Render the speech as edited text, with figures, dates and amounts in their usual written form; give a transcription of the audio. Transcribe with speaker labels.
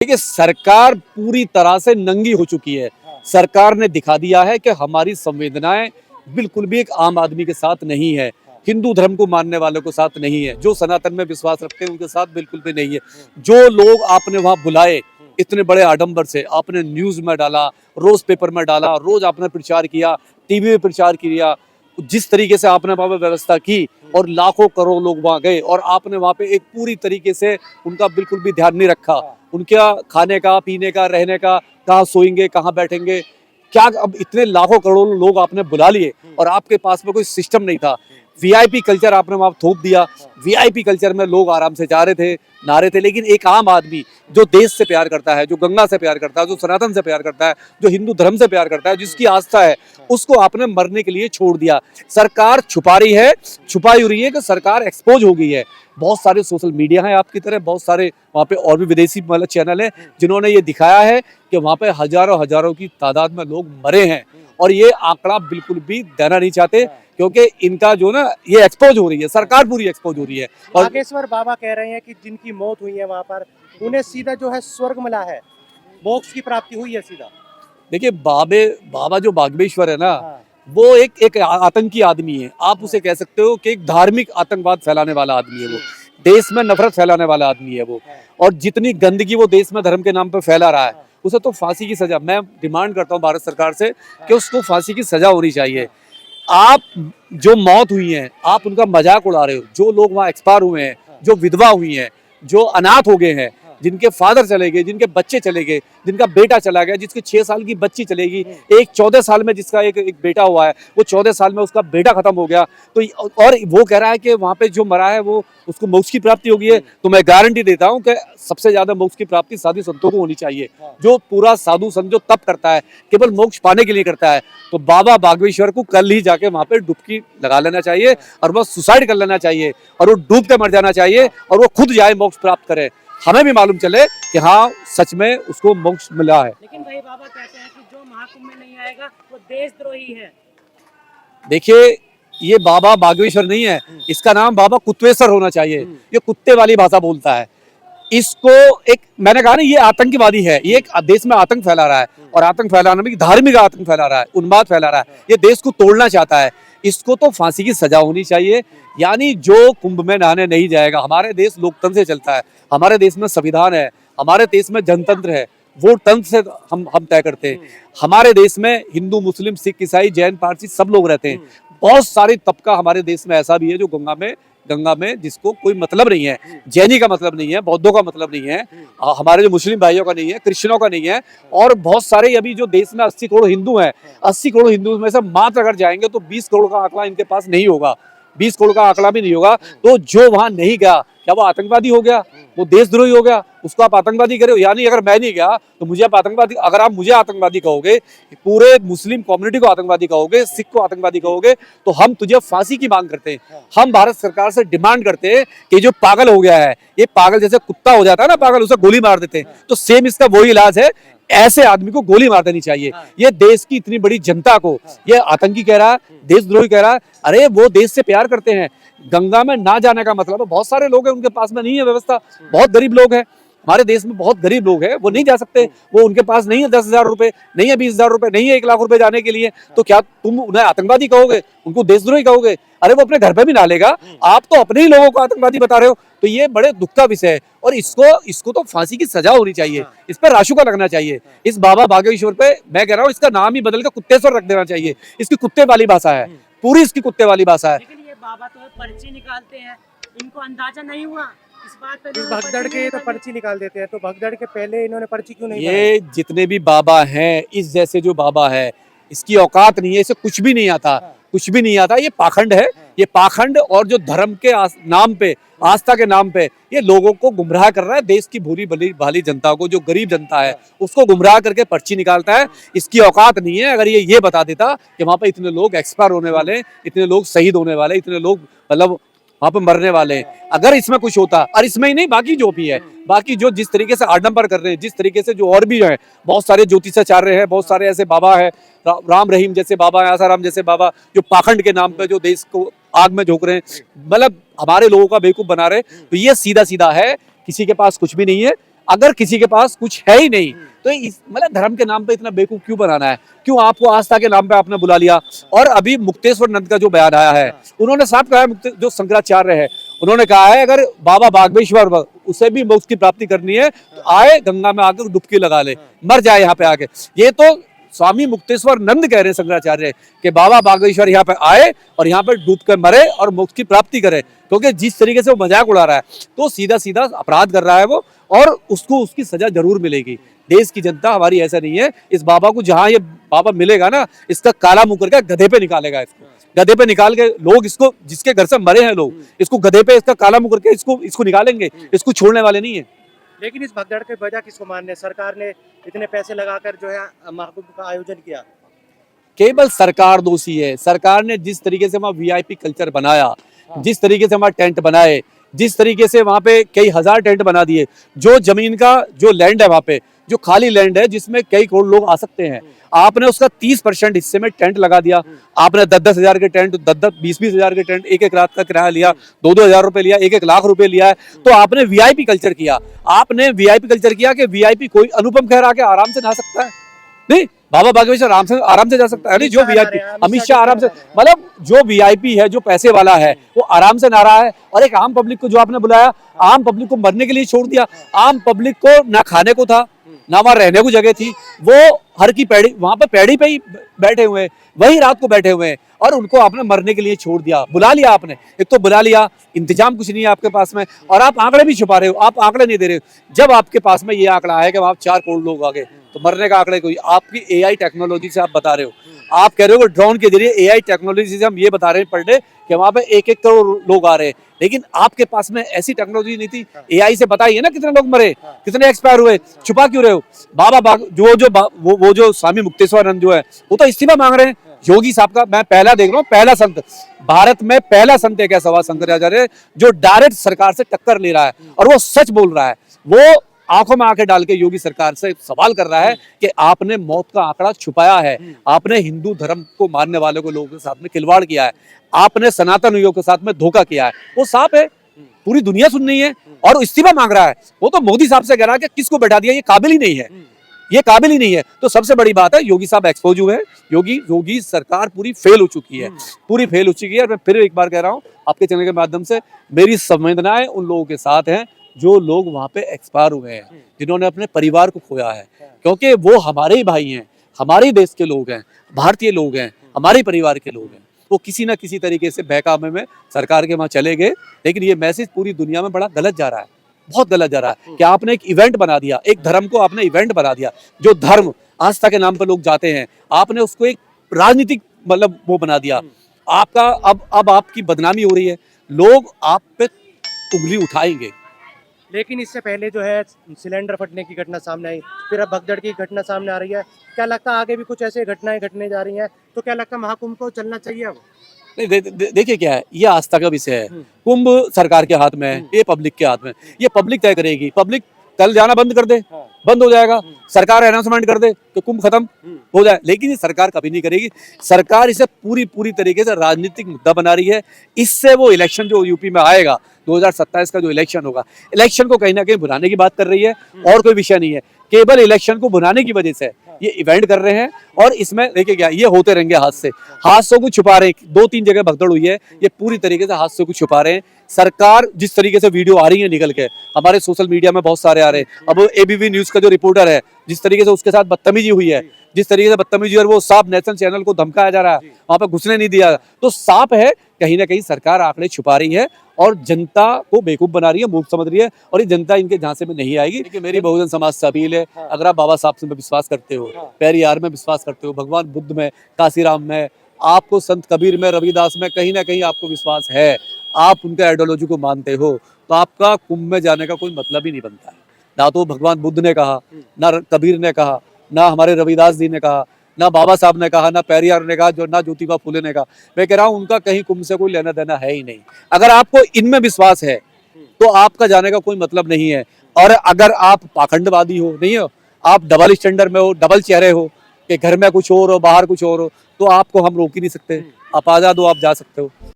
Speaker 1: देखिए, सरकार पूरी तरह से नंगी हो चुकी है। सरकार ने दिखा दिया है कि हमारी संवेदनाएं बिल्कुल भी एक आम आदमी के साथ नहीं है, हिंदू धर्म को मानने वालों के साथ नहीं है, जो सनातन में विश्वास रखते हैं उनके साथ बिल्कुल भी नहीं है। जो लोग आपने वहां बुलाए इतने बड़े आडंबर से, आपने न्यूज में डाला, रोज पेपर में डाला, रोज आपने प्रचार किया, टीवी में प्रचार किया, जिस तरीके से आपने वहां पर व्यवस्था की और लाखों करोड़ लोग वहां गए और आपने वहां पे एक पूरी तरीके से उनका बिल्कुल भी ध्यान नहीं रखा, उनका खाने का, पीने का, रहने का, कहाँ सोएंगे, कहाँ बैठेंगे, क्या अब इतने लाखों करोड़ों लोग आपने बुला लिए और आपके पास में कोई सिस्टम नहीं था। वीआईपी कल्चर आपने वहां थोप दिया। वीआईपी कल्चर में लोग आराम से जा रहे थे, नहा रहे थे, लेकिन एक आम आदमी जो देश से प्यार करता है, जो गंगा से प्यार करता है, जो सनातन से प्यार करता है, जो हिंदू धर्म से प्यार करता है, जिसकी आस्था है, उसको आपने मरने के लिए छोड़ दिया। सरकार छुपा रही है, छुपाई हो रही है कि सरकार एक्सपोज हो गई है। बहुत सारे सोशल मीडिया हैं आपकी तरह, बहुत सारे वहाँ पे और भी विदेशी मतलब चैनल हैं जिन्होंने ये दिखाया है कि वहाँ पे हजारों हजारों की तादाद में लोग मरे हैं और ये आंकड़ा बिल्कुल भी देना नहीं चाहते क्योंकि इनका जो ना ये एक्सपोज हो रही है, सरकार पूरी एक्सपोज हो रही है। और
Speaker 2: बागेश्वर बाबा कह रहे हैं कि जिनकी मौत हुई है वहाँ पर उन्हें सीधा जो है स्वर्ग मिला है, मोक्ष की प्राप्ति हुई है सीधा।
Speaker 1: देखिए, बाबा जो बागेश्वर है ना,
Speaker 2: हाँ।
Speaker 1: वो एक आतंकी आदमी है। आप उसे कह सकते हो कि एक धार्मिक आतंकवाद फैलाने वाला आदमी है वो, देश में नफरत फैलाने वाला आदमी है वो, और जितनी गंदगी वो देश में धर्म के नाम पर फैला रहा है, उसे तो फांसी की सजा, मैं डिमांड करता हूँ भारत सरकार से कि उसको फांसी की सजा होनी चाहिए। आप जो मौत हुई है आप उनका मजाक उड़ा रहे हो। जो लोग वहाँ एक्सपायर हुए हैं, जो विधवा हुई हैं, जो अनाथ हो गए हैं, जिनके फादर चले गए, जिनके बच्चे चले गए, जिनका बेटा चला गया, जिसकी 6 साल की बच्ची चलेगी, एक 14 साल में जिसका एक बेटा हुआ है, वो 14 साल में उसका बेटा खत्म हो गया, तो और वो कह रहा है कि वहाँ पे जो मरा है वो उसको मोक्ष की प्राप्ति होगी है। तो मैं गारंटी देता हूँ कि सबसे ज्यादा मोक्ष की प्राप्ति साधु संतों को होनी चाहिए। जो पूरा साधु संत जो तप करता है केवल मोक्ष पाने के लिए करता है, तो बाबा बागेश्वर को कल ही जाके वहाँ पे डुबकी लगा लेना चाहिए और वो सुसाइड कर लेना चाहिए और वो डूब के मर जाना चाहिए और वो खुद जाए मोक्ष प्राप्त करे, हमें भी मालूम चले कि हाँ सच में उसको मोक्ष मिला है।
Speaker 3: लेकिन भाई बाबा कहते हैं कि जो महाकुंभ में नहीं आएगा वो देशद्रोही है।
Speaker 1: देखिए, ये बाबा बागेश्वर नहीं है, इसका नाम बाबा कुत्वेश्वर होना चाहिए। ये कुत्ते वाली भाषा बोलता है। इसको एक मैंने कहा ना, ये आतंकवादी है, ये एक देश में आतंक फैला रहा है और आतंक फैलाने में धार्मिक आतंक फैला रहा है, उन्माद फैला रहा है, ये देश को तोड़ना चाहता है। इसको तो फांसी की सजा होनी चाहिए। यानी जो कुंभ में नहाने नहीं जाएगा, हमारे देश लोकतंत्र से चलता है, हमारे देश में संविधान है, हमारे देश में जनतंत्र है, वोट तंत्र से हम तय करते हैं। हमारे देश में हिंदू, मुस्लिम, सिख, ईसाई, जैन, पारसी सब लोग रहते हैं। बहुत सारे तबका हमारे देश में ऐसा भी है जो गंगा में जिसको कोई मतलब नहीं है, जैनी का मतलब नहीं है, बौद्धों का मतलब नहीं है, हमारे जो मुस्लिम भाइयों का नहीं है, क्रिश्चियनों का नहीं है, और बहुत सारे अभी जो देश में 80 करोड़ हिंदू हैं, 80 करोड़ हिंदू में से मात्र अगर जाएंगे तो 20 करोड़ का आंकड़ा इनके पास नहीं होगा, 20 करोड़ का आंकड़ा भी नहीं होगा। तो जो वहां नहीं गया, क्या वो आतंकवादी हो गया? वो देशद्रोही हो गया? उसको आप आतंकवादी करे हो? यानी अगर मैं नहीं गया तो मुझे आप आतंकवादी, अगर आप मुझे आतंकवादी कहोगे, पूरे मुस्लिम कम्युनिटी को आतंकवादी कहोगे, सिख को आतंकवादी कहोगे, तो हम तुझे फांसी की मांग करते हैं। हम भारत सरकार से डिमांड करते हैं कि जो पागल हो गया है, ये पागल जैसे कुत्ता हो जाता है ना पागल, उसे गोली मार देते हैं, तो सेम इसका वही इलाज है, ऐसे आदमी को गोली मार देनी चाहिए। ये देश की इतनी बड़ी जनता को ये आतंकी कह रहा है, देशद्रोही कह रहा है। अरे वो देश से प्यार करते हैं। गंगा में ना जाने का मतलब है बहुत सारे लोग हैं उनके पास में नहीं है व्यवस्था, बहुत गरीब लोग हैं हमारे देश में, बहुत गरीब लोग हैं, वो नहीं जा सकते, वो उनके पास नहीं है 10,000 रुपए, नहीं है 20,000 रुपए, नहीं है 1 लाख रुपए जाने के लिए, तो क्या तुम उन्हें आतंकवादी कहोगे, उनको देशद्रोही कहोगे? अरे वो अपने घर पे भी ना लेगा, आप तो अपने ही लोगों को आतंकवादी बता रहे हो। तो ये बड़े दुख का विषय है और इसको तो फांसी की सजा होनी चाहिए, इस पर राशुका लगना चाहिए। इस बाबा बागेश्वर पे मैं कह रहा हूँ इसका नाम ही बदल कर कुत्तेश्वर रख देना चाहिए। इसकी कुत्ते वाली भाषा है, पूरी इसकी कुत्ते वाली भाषा है।
Speaker 3: लेकिन ये बाबा तो पर्ची निकालते हैं, इनको अंदाजा नहीं हुआ इस बात पे?
Speaker 2: इस भगदड़ के तो पर्ची निकाल देते हैं, तो भगदड़ के पहले इन्होंने पर्ची क्यों नहीं
Speaker 1: ये जितने भी बाबा हैं, इस जैसे जो बाबा है, इसकी औकात नहीं है, इसे कुछ भी नहीं आता, कुछ भी नहीं आता। ये पाखंड है, ये पाखंड, और जो धर्म के नाम पे, आस्था के नाम पे ये लोगों को गुमराह कर रहा है। देश की भूरी भली भाली जनता को, जो गरीब जनता है, उसको गुमराह करके पर्ची निकालता है। इसकी औकात नहीं है। अगर ये बता देता कि वहां पे इतने लोग एक्सपायर होने वाले हैं, इतने लोग शहीद होने वाले, इतने लोग मतलब वहां पे मरने वाले हैं, अगर इसमें कुछ होता, और इसमें ही नहीं बाकी जो भी है, बाकी जो जिस तरीके से आडंबर कर रहे हैं, जिस तरीके से जो और भी हैं, बहुत सारे ज्योतिषाचार्य हैं, बहुत सारे ऐसे बाबा हैं, राम रहीम जैसे बाबा हैं, आसाराम जैसे बाबा, जो पाखंड के नाम पे जो देश को आग में झोंक रहे हैं, मतलब हमारे लोगों का बेवकूफ बना रहे। तो ये सीधा सीधा है, किसी के पास कुछ भी नहीं है। अगर किसी के पास कुछ है ही नहीं तो इस मतलब धर्म के नाम पे इतना बेवकूफ क्यों बनाना है? क्यों आपको आस्था के नाम पे आपने बुला लिया? और अभी मुक्तेश्वर नंद का जो बयान आया है, उन्होंने साफ कहा है, जो शंकराचार्य है उन्होंने कहा है अगर बाबा बागेश्वर उसे भी मोक्ष की प्राप्ति करनी है तो आए गंगा में आकर डुबकी लगा ले, मर जाए यहाँ पे आके। ये तो स्वामी मुक्तेश्वर नंद कह रहे हैं शंकराचार्य कि बाबा बागेश्वर यहाँ पे आए और यहाँ पे डूब कर मरे और मोक्ष की प्राप्ति करे। क्योंकि जिस तरीके से वो मजाक उड़ा रहा है तो सीधा सीधा अपराध कर रहा है वो, और उसको उसकी सजा जरूर मिलेगी। देश की जनता हमारी ऐसा नहीं है, इस बाबा को जहां ये बाबा मिलेगा ना, इसका काला मुंह करके गधे पे निकालेगा। इसको गधे पे निकाल के लोग, इसको जिसके घर से मरे हैं लोग, इसको गधे पे इसका काला मुंह करके इसको निकालेंगे, इसको छोड़ने वाले नहीं है।
Speaker 2: लेकिन इस भगदड़ के वजह किसको मानने? सरकार ने इतने पैसे लगाकर जो है महाकुंभ का आयोजन किया।
Speaker 1: केवल सरकार दोषी है। सरकार ने जिस तरीके से वहाँ वीआईपी कल्चर बनाया, जिस तरीके से वहाँ टेंट बनाए, जिस तरीके से वहाँ पे कई हजार टेंट बना दिए, जो जमीन का जो लैंड है वहाँ पे, जो खाली लैंड है जिसमें कई करोड़ लोग आ सकते हैं, आपने उसका 30% हिस्से में टेंट लगा दिया। आपने 10-10 हजार के टेंट, 10-20 हजार के टेंट, एक रात का किराया लिया, 2-2 हजार रुपए लिया, 1-1 लाख रुपए लिया है। तो आपने वीआईपी कल्चर किया। आपने वीआईपी कल्चर किया कि वीआईपी कोई अनुपम खेर आके आराम से नहा सकता है? नहीं, बाबा बागेश्वर आराम से जा सकता है। नहीं, जो वीआईपी अमित शाह आराम से, मतलब जो वीआईपी है, जो पैसे वाला है, वो आराम से नहा रहा है। और एक आम पब्लिक को जो आपने बुलाया, आम पब्लिक को मरने के लिए छोड़ दिया। आम पब्लिक को ना खाने को था, ना वहां रहने को जगह थी। वो हर की पैड़ी, वहां पर पैड़ी पे ही बैठे हुए हैं, वही रात को बैठे हुए हैं, और उनको आपने मरने के लिए छोड़ दिया। बुला लिया आपने, एक तो बुला लिया, इंतजाम कुछ नहीं है आपके पास में, और आप आंकड़े भी छुपा रहे हो। आप आंकड़े नहीं दे रहे हो। जब आपके पास में ये आंकड़ा है कि वहां 4 करोड़ लोग आ गए, तो मरने का आंकड़े कोई, आपकी एआई टेक्नोलॉजी से आप बता रहे हो। आप कह रहे हो ड्रोन के जरिए एआई टेक्नोलॉजी से हम ये बता रहे हैं पर डे कि वहां पे 1-1 करोड़ लोग आ रहे हैं, लेकिन आपके पास में ऐसी टेक्नोलॉजी नहीं थी। एआई से बताइए ना कितने लोग मरे, कितने एक्सपायर हुए, छुपा क्यों रहे हो? वो जो स्वामी मुक्तेश्वरानंद जो है, वो तो इस्तीफा मांग रहे हैं। योगी साहब का मैं पहला देख रहा हूँ, पहला संत भारत में, पहला संत एक ऐसा हुआ शंकराचार्य जो डायरेक्ट सरकार से टक्कर ले रहा है और वो सच बोल रहा है। वो आंखों में आंखें डाल के योगी सरकार से सवाल कर रहा है कि आपने मौत का आंकड़ा छुपाया है, आपने हिंदू धर्म को मानने वाले को लोगों के साथ में खिलवाड़ किया है, आपने सनातन युगों के साथ में धोखा किया है। वो साफ है, पूरी दुनिया सुन रही है, और इस्तीफा मांग रहा है। वो तो मोदी साहब से कह रहा है कि किसको बैठा दिया, ये काबिल ही नहीं है, ये काबिल ही नहीं है। तो सबसे बड़ी बात है, योगी साहब एक्सपोज हुए हैं। योगी सरकार पूरी फेल हो चुकी है, पूरी फेल हो चुकी है। मैं फिर एक बार कह रहा हूँ आपके चैनल के माध्यम से, मेरी संवेदनाएं उन लोगों के साथ हैं जो लोग वहां पे एक्सपायर हुए हैं, जिन्होंने अपने परिवार को खोया है, क्योंकि वो हमारे ही भाई हैं, हमारे ही देश के लोग हैं, भारतीय लोग हैं, हमारे परिवार के लोग हैं। वो किसी ना किसी तरीके से बहकावे में सरकार के वहां चले गए। लेकिन ये मैसेज पूरी दुनिया में बड़ा गलत जा रहा है, बहुत गलत जा रहा है कि आपने एक इवेंट बना दिया, एक धर्म को आपने इवेंट बना दिया। जो धर्म आस्था के नाम पर लोग जाते हैं, आपने उसको एक राजनीतिक मतलब वो बना दिया। आपका अब आपकी बदनामी हो रही है, लोग आप पे उंगली उठाएंगे।
Speaker 2: लेकिन इससे पहले जो है सिलेंडर फटने की घटना सामने आई, फिर अब भगदड़ की घटना सामने आ रही है। क्या लगता है आगे भी कुछ ऐसे घटनाएं घटने जा रही हैं? तो क्या लगता है महाकुंभ को चलना चाहिए अब?
Speaker 1: नहीं, देखिए क्या है, ये आस्था का विषय है। कुंभ सरकार के हाथ में है, ये पब्लिक के हाथ में। ये पब्लिक तय करेगी। पब्लिक कल जाना बंद कर दे, बंद हो जाएगा। सरकार अनाउंसमेंट कर दे कि कुंभ खत्म हो जाए, लेकिन ये सरकार कभी नहीं करेगी। सरकार इसे पूरी तरीके से राजनीतिक मुद्दा बना रही है। इससे वो इलेक्शन जो यूपी में आएगा 2027 का जो इलेक्शन होगा, इलेक्शन को कहीं ना कहीं भुनाने की बात कर रही है, और कोई विषय नहीं है। केवल इलेक्शन को भुनाने की वजह से ये इवेंट कर रहे हैं, और इसमें देखिए क्या, ये होते रहेंगे हादसों को छुपा रहे हैं। 2-3 जगह भगदड़ हुई है, ये पूरी तरीके से हादसों को छुपा रहे हैं। सरकार जिस तरीके से वीडियो आ रही है निकल के, हमारे सोशल मीडिया में बहुत सारे आ रहे हैं। अब एबीपी न्यूज का जो रिपोर्टर है, जिस तरीके से उसके साथ बदतमीजी हुई है, जिस तरीके से बदतमीजी, और वो साफ नेशनल चैनल को धमकाया जा रहा है, वहां पर घुसने नहीं दिया, तो साफ है कहीं ना कहीं सरकार आंकड़े छुपा रही है और जनता को बेवकूफ बना रही है, मूर्ख समझ रही है, और ये जनता इनके झांसे में नहीं आएगी। देखिए, मेरी बहुजन समाज से अपील है, अगर आप बाबा साहब में विश्वास करते हो, पेरियार में विश्वास करते हो, भगवान बुद्ध में, काशीराम में, आपको संत कबीर में, रविदास में कहीं ना कहीं आपको विश्वास है, आप उनके आइडियोलॉजी को मानते हो, तो आपका कुंभ में जाने का कोई मतलब ही नहीं बनता है। ना तो भगवान बुद्ध ने कहा, ना कबीर ने कहा, ना हमारे रविदास जी ने कहा, ना बाबा साहब ने कहा, ना पेरियार ने कहा, जो ना ज्योतिबा फुले ने कहा। मैं कह रहा हूं उनका कहीं कुंभ से कोई लेना देना है ही नहीं। अगर आपको इनमें विश्वास है तो आपका जाने का कोई मतलब नहीं है। और अगर आप पाखंडवादी हो, नहीं हो, आप डबल स्टैंडर्ड में हो, डबल चेहरे हो, कि घर में कुछ और हो, बाहर कुछ और हो, तो आपको हम रोक ही नहीं सकते। आप आजाद हो, आप जा सकते हो।